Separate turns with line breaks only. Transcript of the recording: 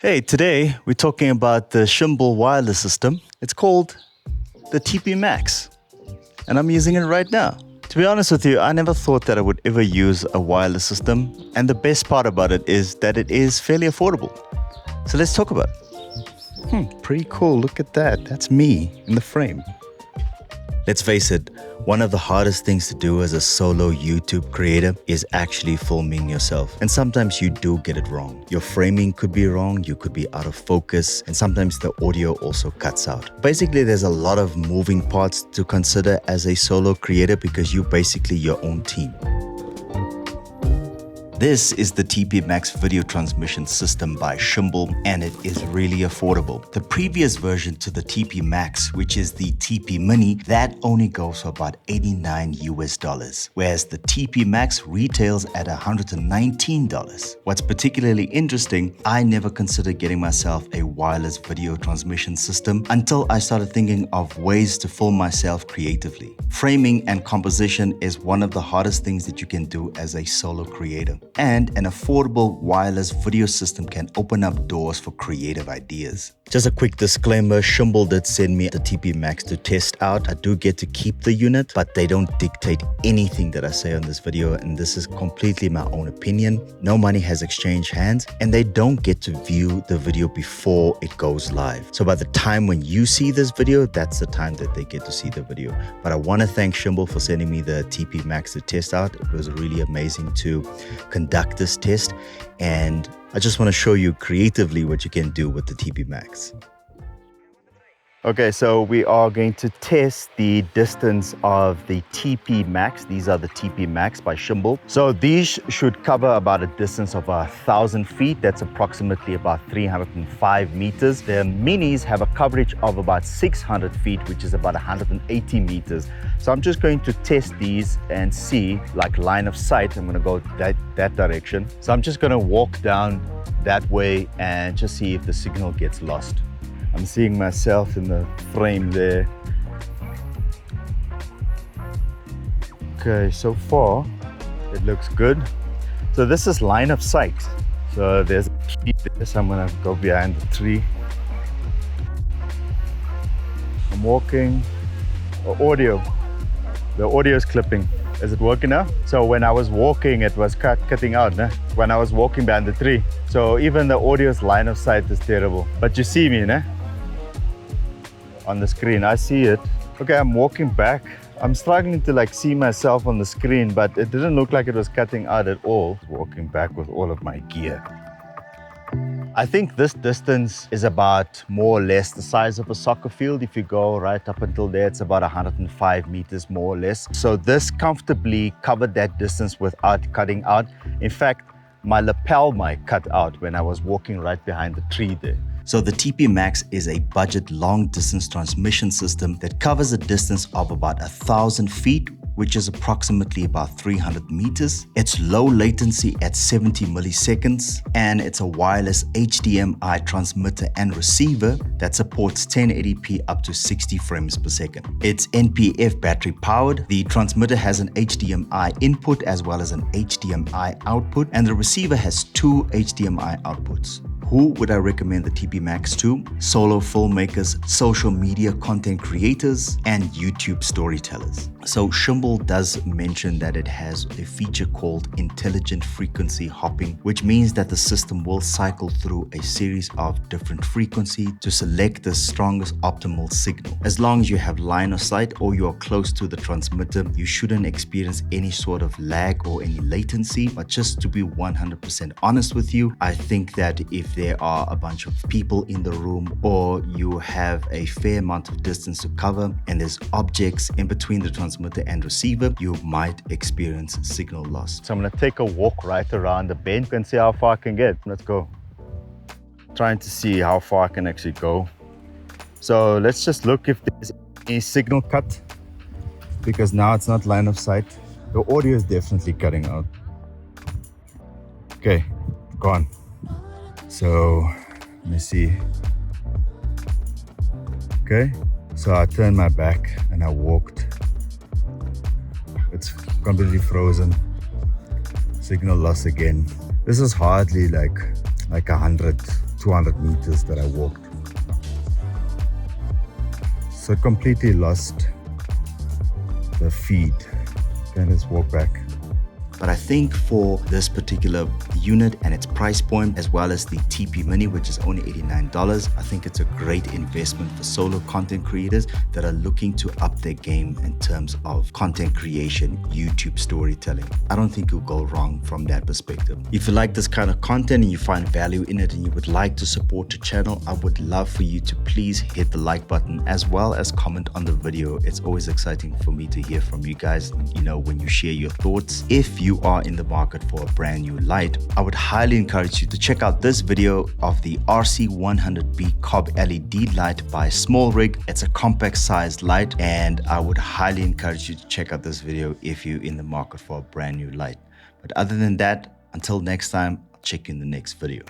Hey, today we're talking about the Shimbol wireless system. It's called the TP Max, and I'm using it right now. To be honest with you, I never thought that I would ever use a wireless system, and the best part about it is that it is fairly affordable. So let's talk about it. Pretty cool. Look at that. That's me in the frame. Let's face it, one of the hardest things to do as a solo YouTube creator is actually filming yourself. And sometimes you do get it wrong. Your framing could be wrong, you could be out of focus, and sometimes the audio also cuts out. Basically, there's a lot of moving parts to consider as a solo creator because you're basically your own team. This is the TP Max video transmission system by Shimbol, and it is really affordable. The previous version to the TP Max, which is the TP Mini, that only goes for about $89 US, whereas the TP Max retails at $119. What's particularly interesting, I never considered getting myself a wireless video transmission system until I started thinking of ways to film myself creatively. Framing and composition is one of the hardest things that you can do as a solo creator. And an affordable wireless video system can open up doors for creative ideas. Just a quick disclaimer, Shimbol did send me the TP Max to test out. I do get to keep the unit, but they don't dictate anything that I say on this video, and this is completely my own opinion. No money has exchanged hands, and they don't get to view the video before it goes live. So by the time when you see this video, that's the time that they get to see the video. But I want to thank Shimbol for sending me the TP Max to test out. It was really amazing to conduct this test, and I just want to show you creatively what you can do with the TP Max. Okay, so we are going to test the distance of the TP Max. These are the TP Max by Shimbol. So these should cover about a distance of 1,000 feet. That's approximately about 305 meters. The minis have a coverage of about 600 feet, which is about 180 meters. So I'm just going to test these and see, like line of sight. I'm going to go that direction. So I'm just going to walk down that way and just see if the signal gets lost. I'm seeing myself in the frame there. Okay, so far it looks good. So this is line of sight. So there's a tree there, so I'm gonna go behind the tree. I'm walking. The audio is clipping. Is it working now? So when I was walking, it was cutting out, né? When I was walking behind the tree. So even the audio's line of sight is terrible. But you see me, né? On the screen, I see it. Okay, I'm walking back. I'm struggling to see myself on the screen, but it didn't look like it was cutting out at all. Walking back with all of my gear. I think this distance is about more or less the size of a soccer field. If you go right up until there, it's about 105 meters more or less. So this comfortably covered that distance without cutting out. In fact, my lapel mic cut out when I was walking right behind the tree there. So the TP Max is a budget long distance transmission system that covers a distance of about 1,000 feet, which is approximately about 300 meters. It's low latency at 70 milliseconds, and it's a wireless HDMI transmitter and receiver that supports 1080p up to 60 frames per second. It's NPF battery powered. The transmitter has an HDMI input as well as an HDMI output, and the receiver has two HDMI outputs. Who would I recommend the TP Max to? Solo filmmakers, social media content creators, and YouTube storytellers. So Shimbol does mention that it has a feature called intelligent frequency hopping, which means that the system will cycle through a series of different frequencies to select the strongest optimal signal. As long as you have line of sight or you are close to the transmitter, you shouldn't experience any sort of lag or any latency. But just to be 100% honest with you, I think that if there are a bunch of people in the room or you have a fair amount of distance to cover and there's objects in between the transmitter and receiver, you might experience signal loss. So I'm going to take a walk right around the bend and see how far I can get. Let's go. Trying to see how far I can actually go. So let's just look if there's any signal cut, because now it's not line of sight. The audio is definitely cutting out. Okay, gone. So let me see. Okay, so I turned my back and I walked. It's completely frozen. Signal loss again. This is hardly like 100, 200 meters that I walked. So completely lost the feed. Okay, let's walk back. But I think for this particular unit and its price point, as well as the TP Mini, which is only $89, I think it's a great investment for solo content creators that are looking to up their game in terms of content creation, YouTube storytelling. I don't think you'll go wrong from that perspective. If you like this kind of content and you find value in it and you would like to support the channel, I would love for you to please hit the like button as well as comment on the video. It's always exciting for me to hear from you guys, when you share your thoughts. If you are in the market for a brand new light, I would highly encourage you to check out this video of the RC100B Cob LED light by Small Rig. It's a compact sized light, and I would highly encourage you to check out this video if you're in the market for a brand new light. But other than that, until next time, I'll check you in the next video.